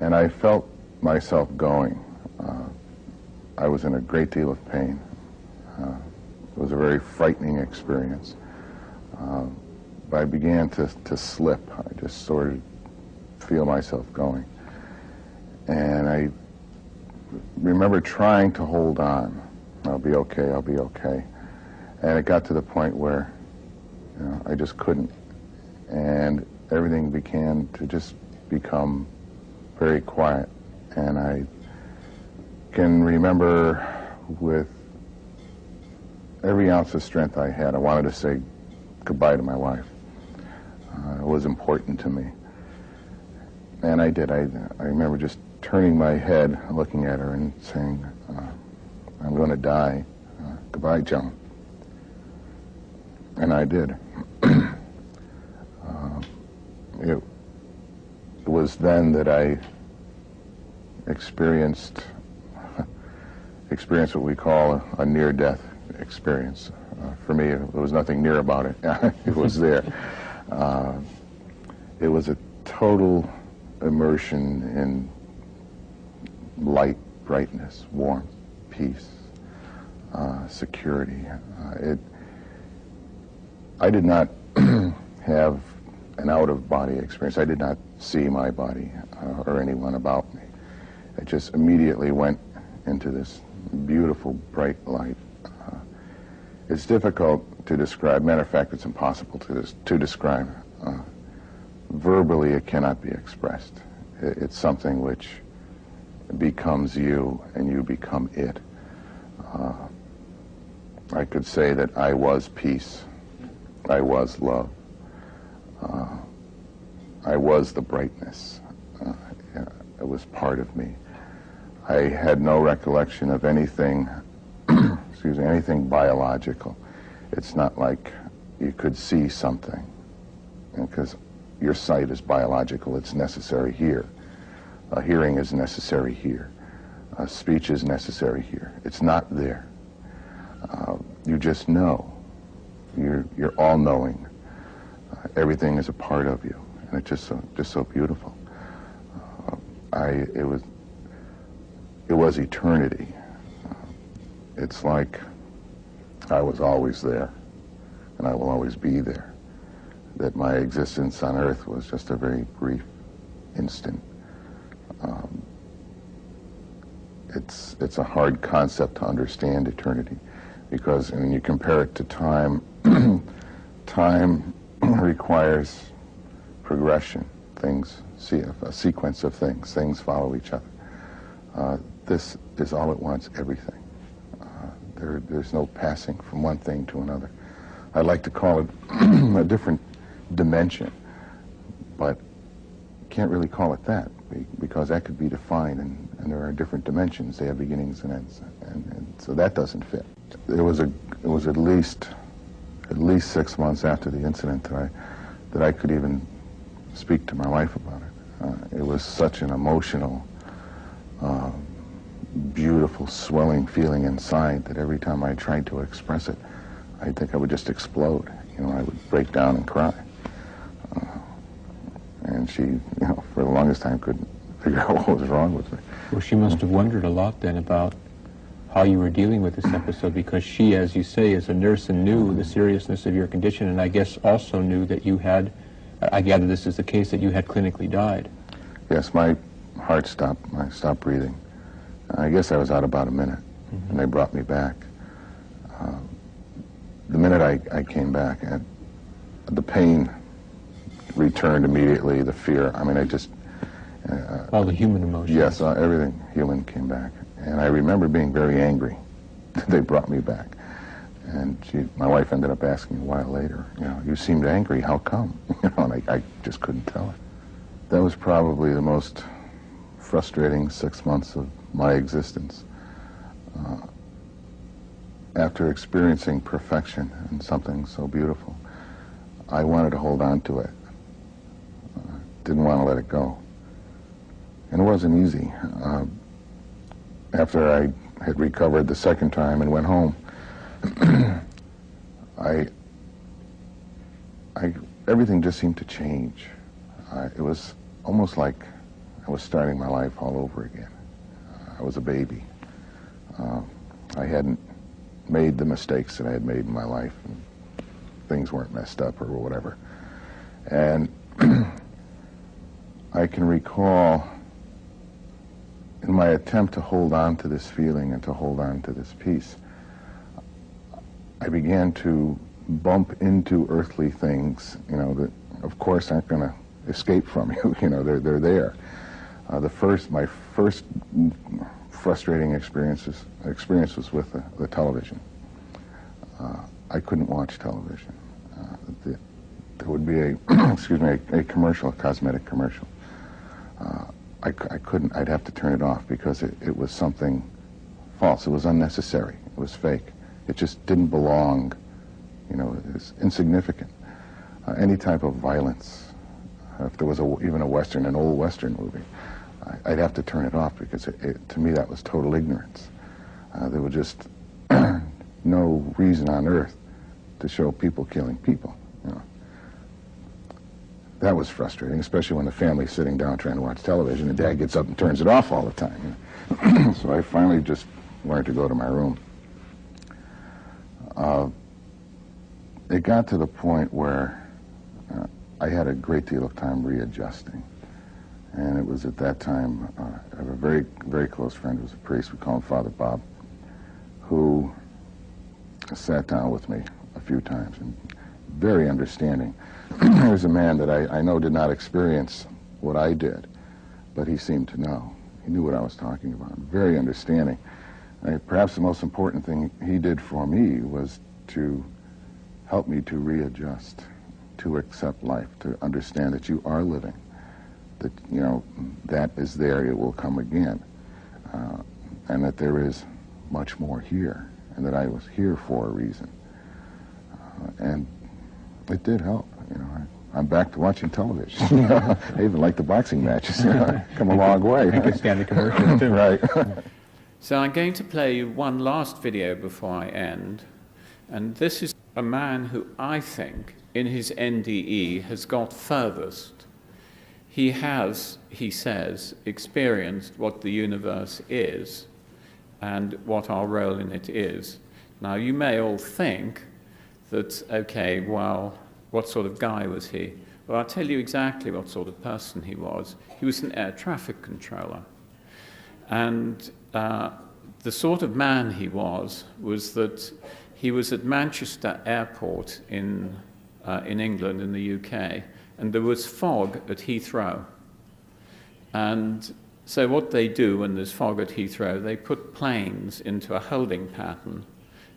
And I felt myself going. I was in a great deal of pain. It was a very frightening experience. But I began to slip. I just sort of feel myself going. And I remember trying to hold on. I'll be okay, I'll be okay. And it got to the point where, you know, I just couldn't. And everything began to just become very quiet. And I can remember with every ounce of strength I had, I wanted to say goodbye to my wife. It was important to me. And I did. I remember just turning my head, looking at her and saying, I'm going to die. Goodbye, Joan. And I did. It was then that I experienced what we call a near-death experience. For me, there was nothing near about it. It was there. It was a total immersion in light, brightness, warmth, peace, security. I did not have an out-of-body experience. I did not see my body or anyone about me. I just immediately went into this beautiful, bright light. It's difficult to describe. Matter of fact, it's impossible to describe. Verbally, it cannot be expressed. It's something which becomes you, and you become it. I could say that I was peace. I was love. I was the brightness. It was part of me. I had no recollection of anything, excuse me, anything biological. It's not like you could see something, because your sight is biological. It's necessary here. Hearing is necessary here. Speech is necessary here. It's not there. You just know. You're all-knowing. Everything is a part of you, and it's just so beautiful. It was eternity. It's like I was always there, and I will always be there. That my existence on Earth was just a very brief instant. It's a hard concept to understand, eternity, because when you compare it to time, time requires progression. Things, a sequence of things. Things follow each other. This is all at once, everything. There's no passing from one thing to another. I'd like to call it a different dimension, but can't really call it that, because that could be defined, and there are different dimensions. They have beginnings and ends, and so that doesn't fit. It was at least 6 months after the incident that I could even speak to my wife about it. It was such an emotional, beautiful, swelling feeling inside that every time I tried to express it, I think I would just explode. You know, I would break down and cry. And she, you know, for the longest time couldn't figure out what was wrong with me. Well, she must have wondered a lot then about how you were dealing with this episode, because she, as you say, is a nurse and knew the seriousness of your condition, and I guess also knew that you had, I gather this is the case, that you had clinically died. Yes, my heart stopped. I stopped breathing. I guess I was out about a minute, and they brought me back. The minute I came back, the pain returned immediately, the fear. I mean, I just... all the human emotions. Yes, everything human came back. And I remember being very angry that they brought me back. And my wife ended up asking a while later, you know, you seemed angry, how come? You know, and I just couldn't tell her. That was probably the most frustrating 6 months of my existence. After experiencing perfection and something so beautiful, I wanted to hold on to it. Didn't want to let it go. And it wasn't easy. After I had recovered the second time and went home, everything just seemed to change. It was almost like I was starting my life all over again. I was a baby. I hadn't made the mistakes that I had made in my life, and things weren't messed up or whatever. And I can recall, in my attempt to hold on to this feeling and to hold on to this peace, I began to bump into earthly things, you know, that of course aren't going to escape from you. You know, they're there. My first frustrating experience was with the television. I couldn't watch television. There would be a excuse me, a commercial, a cosmetic commercial. I couldn't. I'd have to turn it off because it was something false. It was unnecessary. It was fake. It just didn't belong. You know, it's insignificant. Any type of violence, if there was even a Western, an old Western movie, I'd have to turn it off because to me that was total ignorance. There was just no reason on earth to show people killing people. You know. That was frustrating, especially when the family's sitting down trying to watch television and Dad gets up and turns it off all the time. You know. So I finally just learned to go to my room. It got to the point where I had a great deal of time readjusting. And it was at that time, I have a very, very close friend who was a priest, we call him Father Bob, who sat down with me a few times and very understanding. He was a man that I know did not experience what I did, but he seemed to know. He knew what I was talking about. Very understanding. Perhaps the most important thing he did for me was to help me to readjust, to accept life, to understand that you are living, that, you know, that is there, it will come again, and that there is much more here, and that I was here for a reason. And it did help, you know. I'm back to watching television. I even like the boxing matches. You know, come a long way. I can stand the commercials too. Right. So I'm going to play you one last video before I end, and this is a man who I think, in his NDE, has got furthest. He has, he says, experienced what the universe is and what our role in it is. Now, you may all think that, okay, well, what sort of guy was he? Well, I'll tell you exactly what sort of person he was. He was an air traffic controller. And the sort of man he was that he was at Manchester Airport in England, in the UK, and there was fog at Heathrow. And so what they do when there's fog at Heathrow, they put planes into a holding pattern,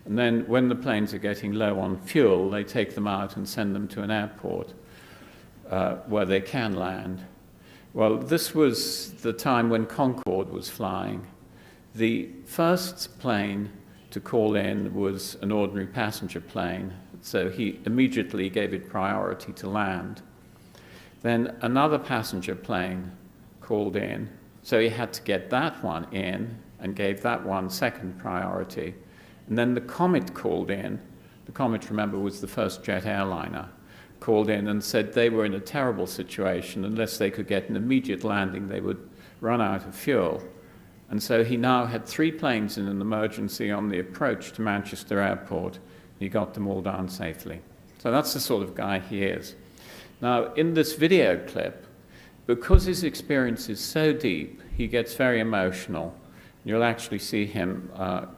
and then when the planes are getting low on fuel, they take them out and send them to an airport where they can land. Well, this was the time when Concorde was flying. The first plane to call in was an ordinary passenger plane, so he immediately gave it priority to land. Then another passenger plane called in, so he had to get that one in and gave that one second priority. And then the Comet called in. The Comet, remember, was the first jet airliner, called in and said they were in a terrible situation. Unless they could get an immediate landing, they would run out of fuel. And so he now had 3 planes in an emergency on the approach to Manchester Airport. He got them all down safely. So that's the sort of guy he is. Now, in this video clip, because his experience is so deep, he gets very emotional. You'll actually see him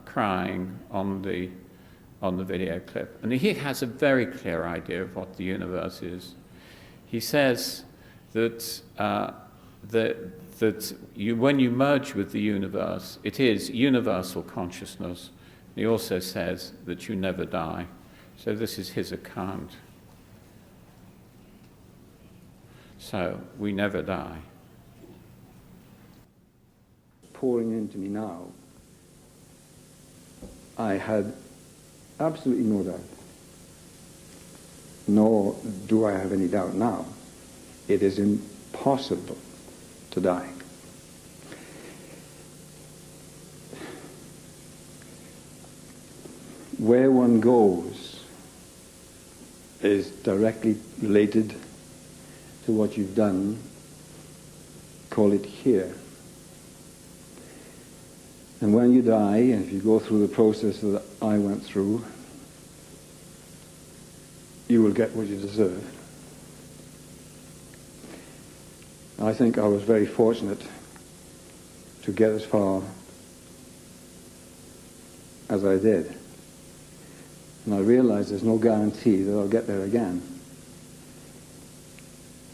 crying on the video clip. And he has a very clear idea of what the universe is. He says that when you merge with the universe, it is universal consciousness. He also says that you never die. So this is his account. So we never die. Pouring into me now, I had absolutely no doubt, nor do I have any doubt now. It is impossible to die. Where one goes is directly related to what you've done call it here. And when you die, and if you go through the process that I went through, you will get what you deserve. I think I was very fortunate to get as far as I did. And I realize there's no guarantee that I'll get there again.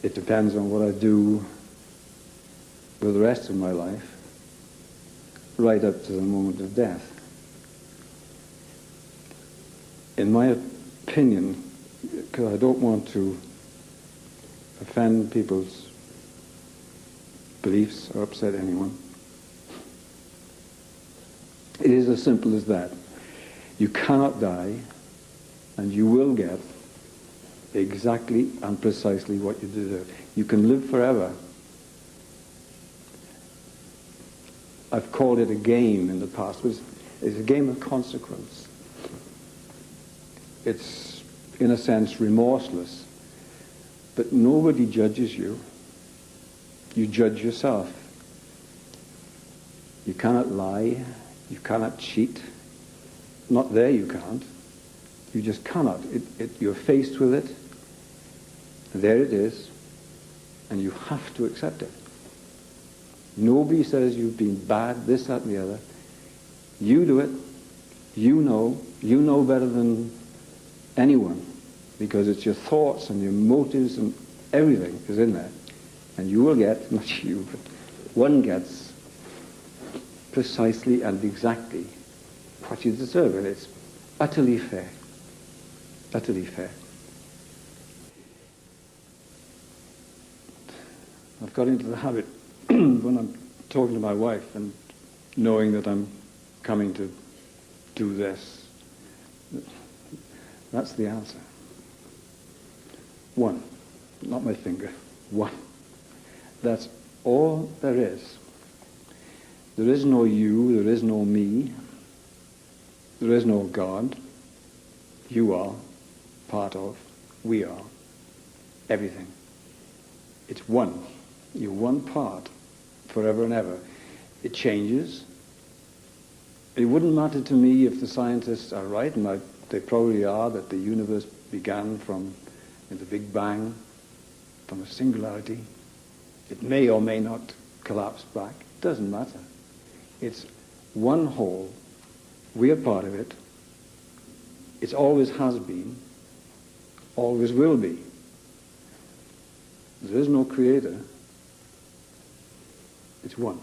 It depends on what I do with the rest of my life, right up to the moment of death. In my opinion, because I don't want to offend people's beliefs or upset anyone, it is as simple as that. You cannot die, and you will get exactly and precisely what you deserve. You can live forever. I've called it a game in the past. It's a game of consequence. It's, in a sense, remorseless. But nobody judges you. You judge yourself. You cannot lie. You cannot cheat. Not there you can't. You just cannot. You're faced with it. And there it is. And you have to accept it. Nobody says you've been bad, this, that, and the other. You do it. You know better than anyone, because it's your thoughts and your motives and everything is in there. And you will get, not you, but one gets precisely and exactly what you deserve, and it's utterly fair. Utterly fair. I've got into the habit when I'm talking to my wife and knowing that I'm coming to do this. That's the answer. One. Not my finger. One. That's all there is. There is no you, there is no me, there is no God. You are part of, we are, everything. It's one. You're one part forever and ever. It changes. It wouldn't matter to me if the scientists are right, and they probably are, that the universe began from the Big Bang, from a singularity. It may or may not collapse back. It doesn't matter. It's one whole. We are part of it. It always has been, always will be. There is no creator. It's one.